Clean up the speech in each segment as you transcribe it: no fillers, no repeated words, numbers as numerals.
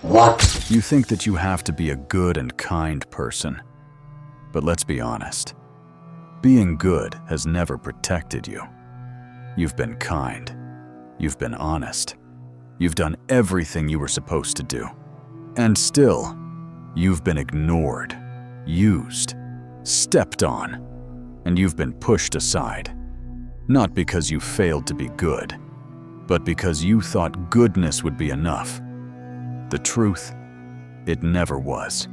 What? You think that you have to be a good and kind person. But let's be honest. Being good has never protected you. You've been kind. You've been honest. You've done everything you were supposed to do. And still, you've been ignored, used, stepped on, and you've been pushed aside. Not because you failed to be good, but because you thought goodness would be enough. The truth, it never was.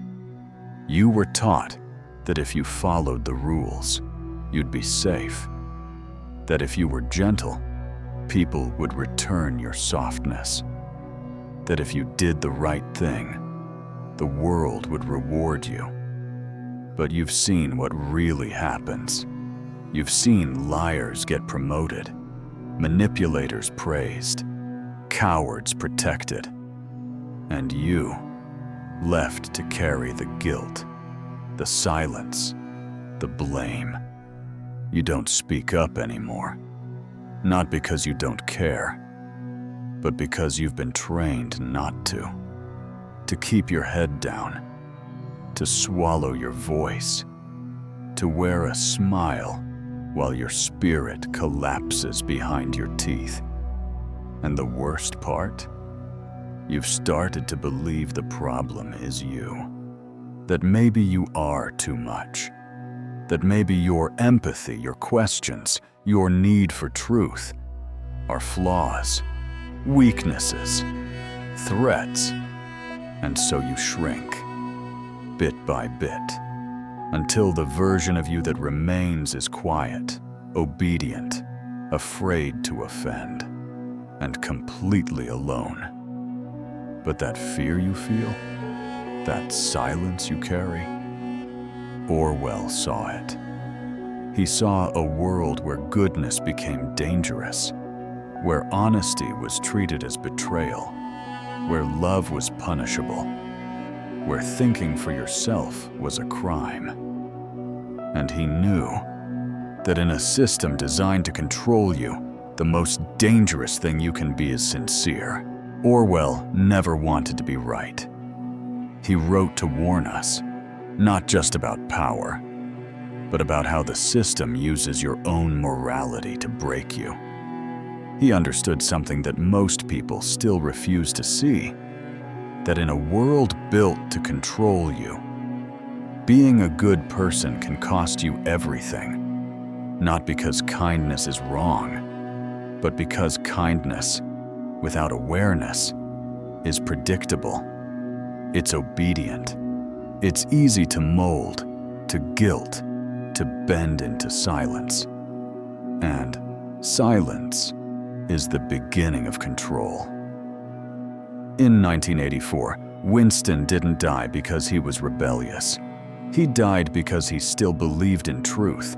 You were taught that if you followed the rules, you'd be safe. That if you were gentle, people would return your softness. That if you did the right thing, the world would reward you. But you've seen what really happens. You've seen liars get promoted, manipulators praised, cowards protected, and you left to carry the guilt, the silence, the blame. You don't speak up anymore, not because you don't care, but because you've been trained not to keep your head down, to swallow your voice, to wear a smile while your spirit collapses behind your teeth. And the worst part? You've started to believe the problem is you. That maybe you are too much. That maybe your empathy, your questions, your need for truth are flaws, weaknesses, threats. And so you shrink, bit by bit, until the version of you that remains is quiet, obedient, afraid to offend, and completely alone. But that fear you feel, that silence you carry, Orwell saw it. He saw a world where goodness became dangerous, where honesty was treated as betrayal, where love was punishable, where thinking for yourself was a crime. And he knew that in a system designed to control you, the most dangerous thing you can be is sincere. Orwell never wanted to be right. He wrote to warn us, not just about power, but about how the system uses your own morality to break you. He understood something that most people still refuse to see, that in a world built to control you, being a good person can cost you everything, not because kindness is wrong, but because kindness, without awareness, is predictable. It's obedient. It's easy to mold, to guilt, to bend into silence. And silence is the beginning of control. In 1984, Winston didn't die because he was rebellious. He died because he still believed in truth.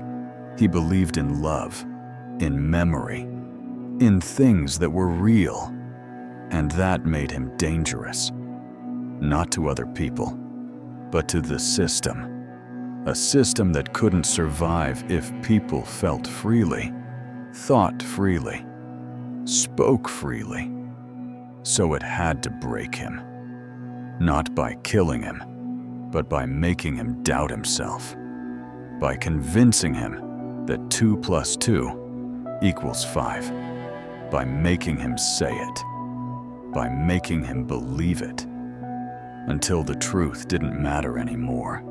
He believed in love, in memory, in things that were real. And that made him dangerous. Not to other people, but to the system. A system that couldn't survive if people felt freely, thought freely, spoke freely. So it had to break him. Not by killing him, but by making him doubt himself. By convincing him that 2 + 2 = 5. By making him say it. By making him believe it. Until the truth didn't matter anymore.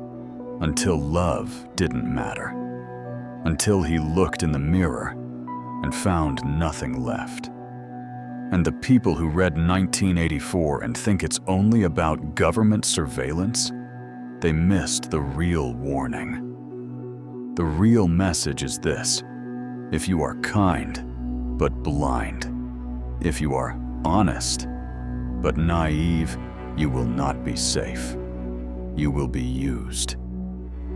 Until love didn't matter. Until he looked in the mirror and found nothing left. And the people who read 1984 and think it's only about government surveillance, they missed the real warning. The real message is this: if you are kind, but blind, if you are honest, but naive, you will not be safe. You will be used.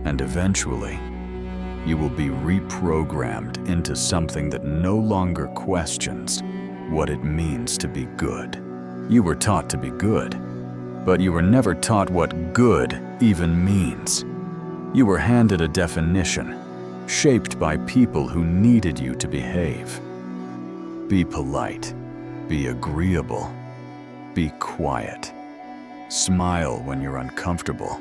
And eventually, you will be reprogrammed into something that no longer questions what it means to be good. You were taught to be good, but you were never taught what good even means. You were handed a definition, shaped by people who needed you to behave. Be polite, be agreeable, be quiet. Smile when you're uncomfortable.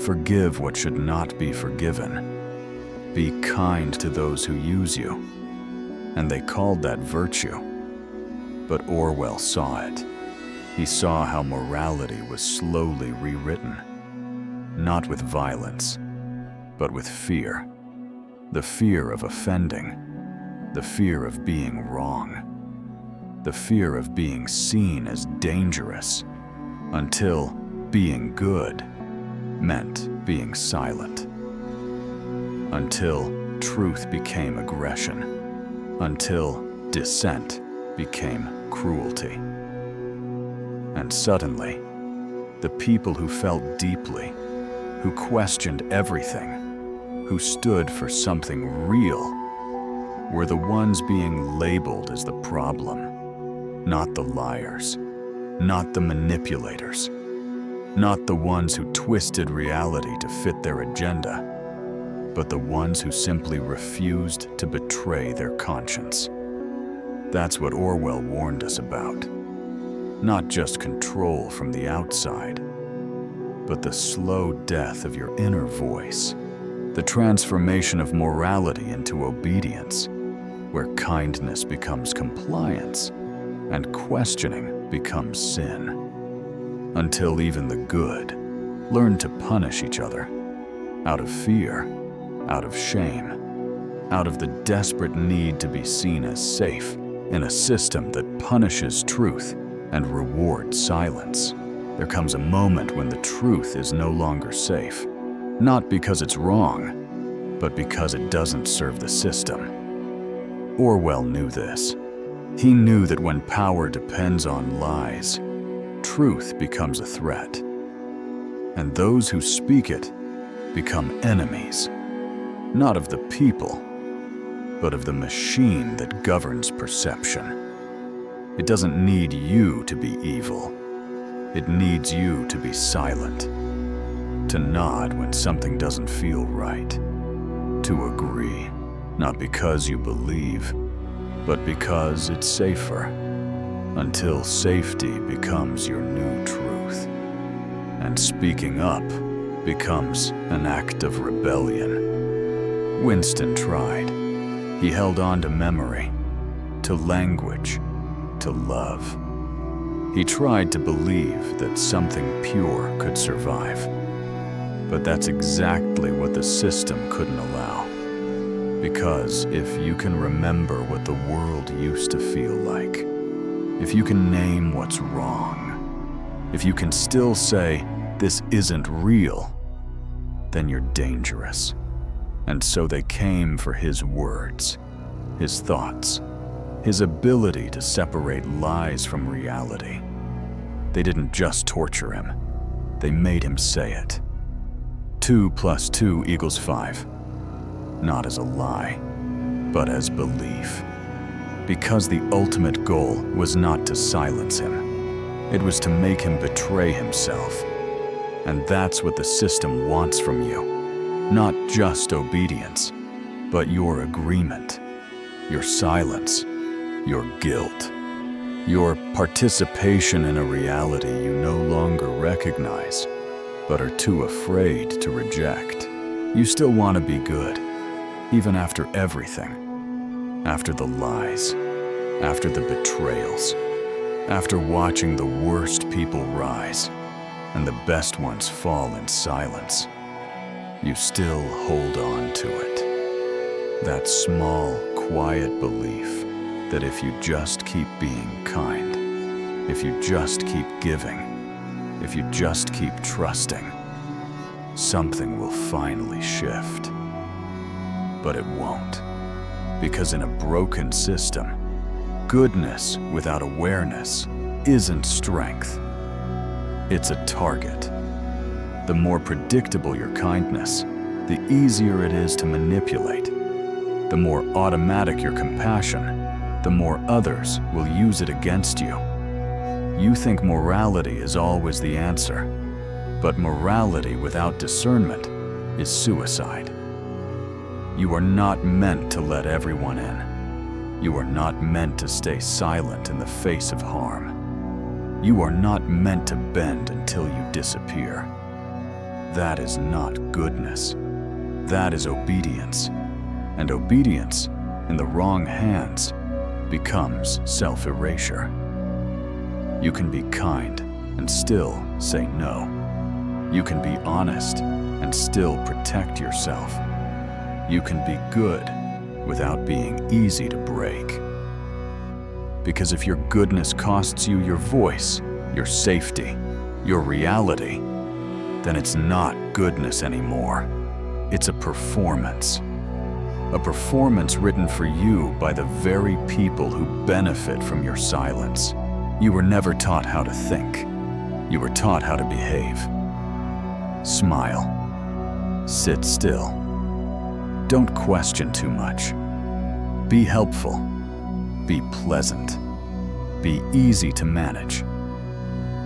Forgive what should not be forgiven. Be kind to those who use you. And they called that virtue. But Orwell saw it. He saw how morality was slowly rewritten. Not with violence, but with fear. The fear of offending. The fear of being wrong. The fear of being seen as dangerous. Until being good meant being silent. Until truth became aggression. Until dissent became cruelty. And suddenly, the people who felt deeply, who questioned everything, who stood for something real, were the ones being labeled as the problem, not the liars, not the manipulators, not the ones who twisted reality to fit their agenda, but the ones who simply refused to betray their conscience. That's what Orwell warned us about. Not just control from the outside, but the slow death of your inner voice, the transformation of morality into obedience, where kindness becomes compliance and questioning becomes sin. Until even the good learn to punish each other out of fear, out of shame, out of the desperate need to be seen as safe in a system that punishes truth and rewards silence. There comes a moment when the truth is no longer safe, not because it's wrong, but because it doesn't serve the system. Orwell knew this. He knew that when power depends on lies, truth becomes a threat, and those who speak it become enemies, not of the people, but of the machine that governs perception. It doesn't need you to be evil. It needs you to be silent, to nod when something doesn't feel right, to agree, not because you believe, but because it's safer, until safety becomes your new truth, and speaking up becomes an act of rebellion. Winston tried. He held on to memory, to language, to love. He tried to believe that something pure could survive. But that's exactly what the system couldn't allow. Because if you can remember what the world used to feel like, if you can name what's wrong, if you can still say, this isn't real, then you're dangerous. And so they came for his words, his thoughts, his ability to separate lies from reality. They didn't just torture him, they made him say it. 2 + 2 = 5. Not as a lie, but as belief. Because the ultimate goal was not to silence him. It was to make him betray himself. And that's what the system wants from you. Not just obedience, but your agreement, your silence, your guilt, your participation in a reality you no longer recognize, but are too afraid to reject. You still want to be good, even after everything, after the lies, after the betrayals, after watching the worst people rise and the best ones fall in silence. You still hold on to it. That small, quiet belief that if you just keep being kind, if you just keep giving, if you just keep trusting, something will finally shift. But it won't. Because in a broken system, goodness without awareness isn't strength. It's a target. The more predictable your kindness, the easier it is to manipulate. The more automatic your compassion, the more others will use it against you. You think morality is always the answer, but morality without discernment is suicide. You are not meant to let everyone in. You are not meant to stay silent in the face of harm. You are not meant to bend until you disappear. That is not goodness. That is obedience. And obedience, in the wrong hands, becomes self-erasure. You can be kind and still say no. You can be honest and still protect yourself. You can be good without being easy to break. Because if your goodness costs you your voice, your safety, your reality, then it's not goodness anymore. It's a performance. A performance written for you by the very people who benefit from your silence. You were never taught how to think. You were taught how to behave. Smile. Sit still. Don't question too much. Be helpful. Be pleasant. Be easy to manage.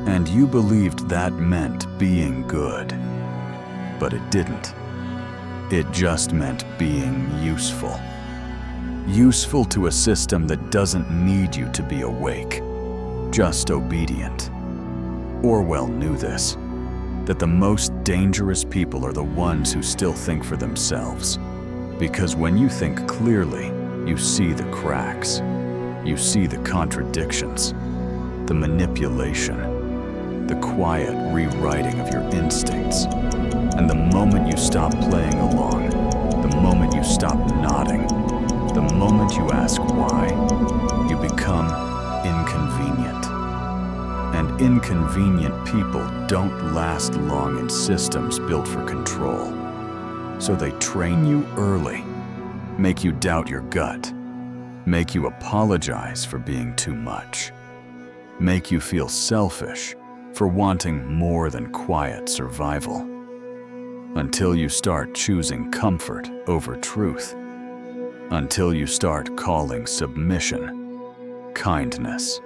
And you believed that meant being good. But it didn't. It just meant being useful. Useful to a system that doesn't need you to be awake, just obedient. Orwell knew this, that the most dangerous people are the ones who still think for themselves. Because when you think clearly, you see the cracks. You see the contradictions, the manipulation, the quiet rewriting of your instincts. And the moment you stop playing along, the moment you stop nodding, the moment you ask why, you become inconvenient. And inconvenient people don't last long in systems built for control. So they train you early, make you doubt your gut, make you apologize for being too much, make you feel selfish for wanting more than quiet survival. Until you start choosing comfort over truth. Until you start calling submission kindness.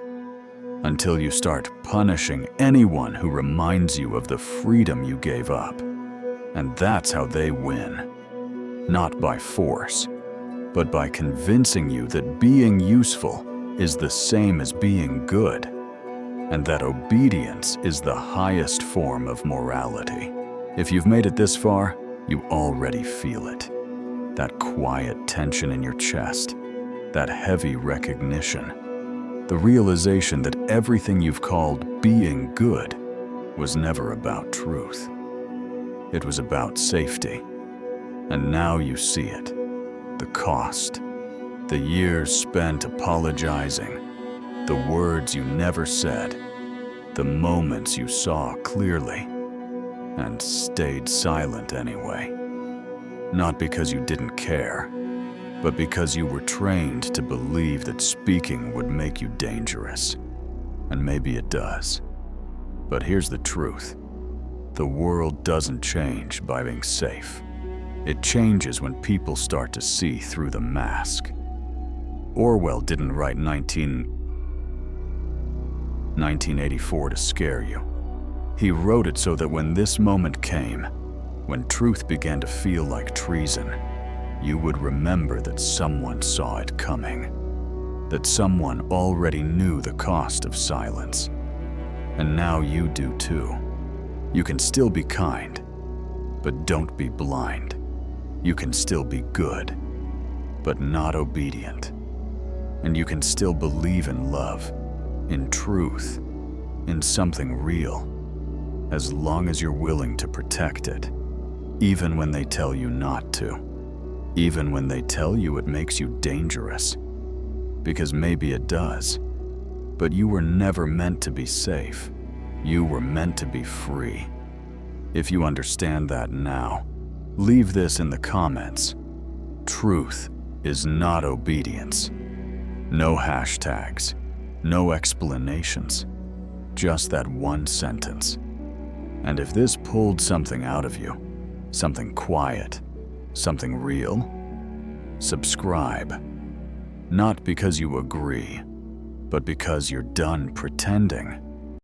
Until you start punishing anyone who reminds you of the freedom you gave up. And that's how they win. Not by force, but by convincing you that being useful is the same as being good, and that obedience is the highest form of morality. If you've made it this far, you already feel it. That quiet tension in your chest, that heavy recognition, the realization that everything you've called being good was never about truth. It was about safety. And now you see it. The cost, the years spent apologizing, the words you never said, the moments you saw clearly, and stayed silent anyway. Not because you didn't care, but because you were trained to believe that speaking would make you dangerous. And maybe it does. But here's the truth. The world doesn't change by being safe. It changes when people start to see through the mask. Orwell didn't write 1984 to scare you. He wrote it so that when this moment came, when truth began to feel like treason, you would remember that someone saw it coming, that someone already knew the cost of silence. And now you do too. You can still be kind, but don't be blind. You can still be good, but not obedient. And you can still believe in love, in truth, in something real, as long as you're willing to protect it, even when they tell you not to, even when they tell you it makes you dangerous. Because maybe it does, but you were never meant to be safe. You were meant to be free. If you understand that now, leave this in the comments. Truth is not obedience. No hashtags, no explanations, just that one sentence. And if this pulled something out of you, something quiet, something real, subscribe. Not because you agree, but because you're done pretending.